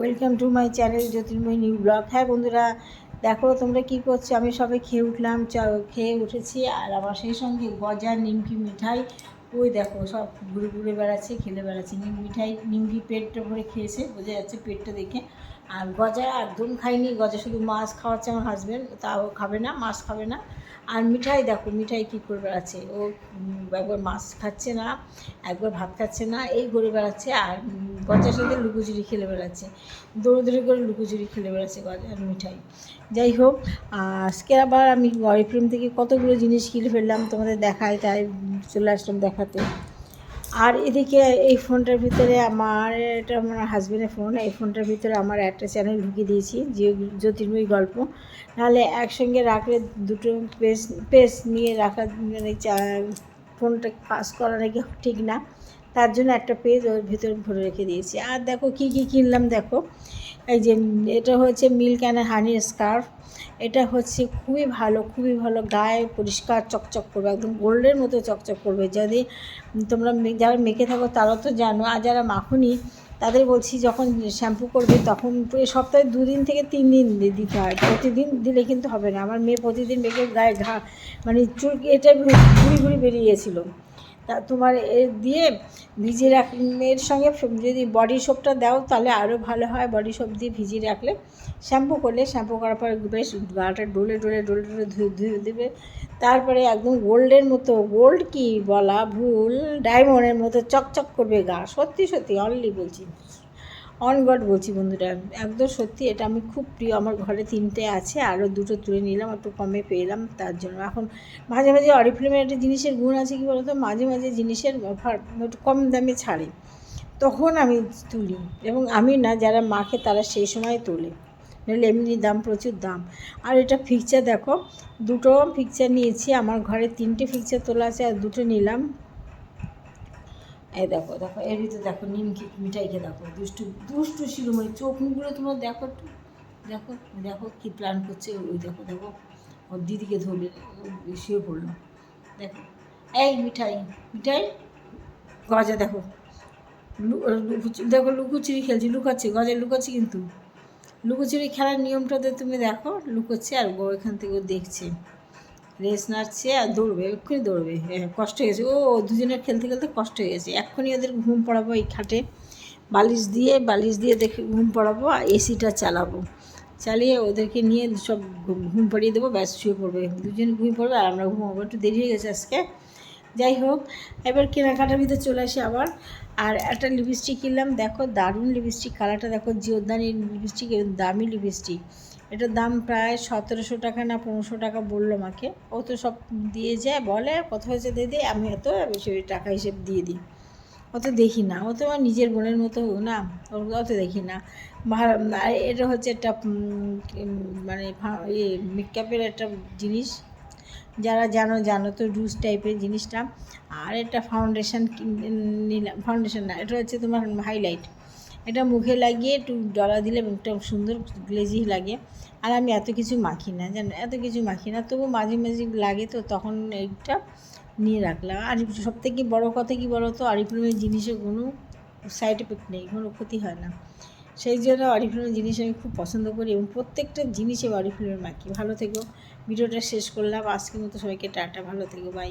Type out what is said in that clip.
Welcome to my channel Jyotirmoy new blog. হ্যাঁ বন্ধুরা, দেখো তোমরা কী করছো। আমি সবে খেয়ে উঠলাম, খেয়ে উঠেছি। আর আমার সেই সঙ্গে গজা, নিমকি, মিঠাই, ওই দেখো সব ঘুরে ঘুরে বেড়াচ্ছে, খেলে বেড়াচ্ছে। মিঠাই, নিমকি পেটটা ভরে খেয়েছে, বোঝা যাচ্ছে পেটটা দেখে। আর গজা একদম খাইনি, গজা শুধু মাছ খাওয়াচ্ছে আমার হাজব্যান্ড, তাও খাবে না, মাছ খাবে না। আর মিঠাই দেখো, মিঠাই কী করে বেড়াচ্ছে ও, একবার মাছ খাচ্ছে না, একবার ভাত খাচ্ছে না, এই ঘুরে বেড়াচ্ছে। আর গজার সাথে লুকোচুরি খেলে বেড়াচ্ছে, দৌড়দৌড়ি করে লুকোচুরি খেলে বেড়াচ্ছে গজা আর মিঠাই। যাই হোক, আজকে আবার আমি অরিফ্লেম থেকে কতগুলো জিনিস কিনে ফেললাম, তোমাদের দেখায়, তাই চলে আসলাম দেখাতে। আর এদিকে এই ফোনটার ভিতরে এটা আমার হাজব্যান্ডের ফোন, এই ফোনটার ভিতরে আমার একটা চ্যানেল ঢুকিয়ে দিয়েছি, যে জ্যোতির্ময়ী গল্প। নাহলে একসঙ্গে রাখলে দুটো পেজ নিয়ে রাখা, মানে ফোনটা পাস করা নাকি ঠিক না, তার জন্য একটা পেজ ওর ভিতরে ভরে রেখে দিয়েছি। আর দেখো কী কী কিনলাম দেখো। এই যে এটা হচ্ছে মিল্ক অ্যান্ড হানি স্কার্ফ। এটা হচ্ছে খুবই ভালো, খুবই ভালো, গায়ে পরিষ্কার চকচক করবে, একদম গোল্ডের মতো চকচক করবে। যদি তোমরা যারা মেখে থাকো তারা তো জানো, আর যারা মাখুনি তাদের বলছি, যখন শ্যাম্পু করবে তখন সপ্তাহে 2 দিন থেকে 3 দিন দিতে হয়, প্রতিদিন দিলে কিন্তু হবে না। আমার মেয়ে প্রতিদিন মেখে গায়ে মানে চুল এটা ঘুরি ঘুরি বেরিয়ে গেছিলো। তা তোমার দিয়ে ভিজিয়ে এর সঙ্গে যদি বডি সোপটা দাও তাহলে আরও ভালো হয়। বডি সোপ দিয়ে ভিজিয়ে রাখলে, শ্যাম্পু করলে, শ্যাম্পু করার পর বেশ গাটা ডলে ডলে ডলে ডলে ধুয়ে দেবে। তারপরে একদম গোল্ডের মতো, গোল্ড কি বলা ভুল, ডায়মন্ডের মতো চকচক করবে গা। সত্যি সত্যি অনলি বলছি, অন গড বলছি বন্ধুরা, একদম সত্যি। এটা আমি খুব প্রিয়, আমার ঘরে 3টে আছে, আরও 2টো তুলে নিলাম, একটু কমে পেলাম তার জন্য। এখন মাঝে মাঝে অরিফ্লেমের একটা জিনিসের গুণ আছে কি বলতো, মাঝে মাঝে জিনিসের অফার একটু কম দামে ছাড়ে, তখন আমি তুলি। এবং আমি না, যারা মাখে তারা সেই সময় তোলে, নাহলে এমনি দাম, প্রচুর দাম। আর এটা ফিকচার দেখো, 2টো ফিকচার নিয়েছি, আমার ঘরে 3টে ফিকচার তোলা আছে, আর 2টো নিলাম। এই দেখো দেখো, এর ভিতরে দেখো নিমকি মিঠাইকে দেখো, দুষ্টু দুষ্টু শিরোমণি, চোখ মুখগুলো তোমরা দেখো একটু, দেখো দেখো কী প্ল্যান করছে। ওই দেখো দেখো, ওর দিদিকে ধরলে শুয়ে পড়লো, দেখো। এই মিঠাই, মিঠাই, গজা দেখো, দেখো লুকোচুরি খেলছি, লুকাচ্ছে, গজা লুকাচ্ছে, কিন্তু লুকোচুরি খেলার নিয়মটাতে তুমি দেখো, লুকোচ্ছে আর এখান থেকে ও দেখছে, রেস নাচছে আর দৌড়বে, এক্ষুনি দৌড়বে। কষ্ট হয়ে গেছে, ও দুজনে খেলতে খেলতে কষ্ট হয়ে গেছে। এক্ষুনি ওদের ঘুম পড়াবো, এই খাটে বালিশ দিয়ে দেখে ঘুম পড়াবো, আর এসিটা চালিয়ে ওদেরকে নিয়ে সব ঘুম পাড়িয়ে দেবো, ব্যাস শুয়ে পড়বে, দুজন ঘুমিয়ে পড়বে আর আমরা ঘুমাবো। একটু দেরি হয়ে গেছে আজকে। যাই হোক, এবার কেনাকাটার ভিতরে চলে আসি আবার। আর একটা লিপস্টিক কিনলাম, দেখো দারুণ লিপস্টিক, কালারটা দেখো, জিওদানি লিপস্টিক, দামি লিপস্টিক। এটার দাম প্রায় 1700 টাকা না 1500 টাকা বললো আমাকে। ও তো সব দিয়ে যায়, বলে কত হয়েছে দিয়ে দিই, আমি অত বেশি টাকা হিসেব দিয়ে দিই, অত দেখি না। ও তো আমার নিজের বোনের মতো না, অত দেখি না। আর এটা হচ্ছে একটা মানে মেকআপের একটা জিনিস, যারা জানো তো, রুজ টাইপের জিনিসটা। আর একটা ফাউন্ডেশন নিলাম, ফাউন্ডেশন না, এটা হচ্ছে তোমার হাইলাইট। এটা মুখে লাগিয়ে একটু ডলা দিলে মুখটা সুন্দর গ্লেজি লাগে। আর আমি এত কিছু মাখি না, জানো, এত কিছু মাখি না, তবু মাঝে মাঝে লাগে, তো তখন এইটা নিয়ে রাখলাম। আর সবথেকে বড়ো কথা কী বলো তো, অরিফ্লেমের জিনিসের কোনো সাইড এফেক্ট নেই, কোনো ক্ষতি হয় না। সেই জন্য অরিফ্লেমের জিনিস আমি খুব পছন্দ করি, এবং প্রত্যেকটা জিনিসে অরিফ্লেমের মাখি। ভালো থেকো, ভিডিওটা শেষ করলাম, আজকের মতো সবাইকে টাটা, ভালো থেকো, বাই।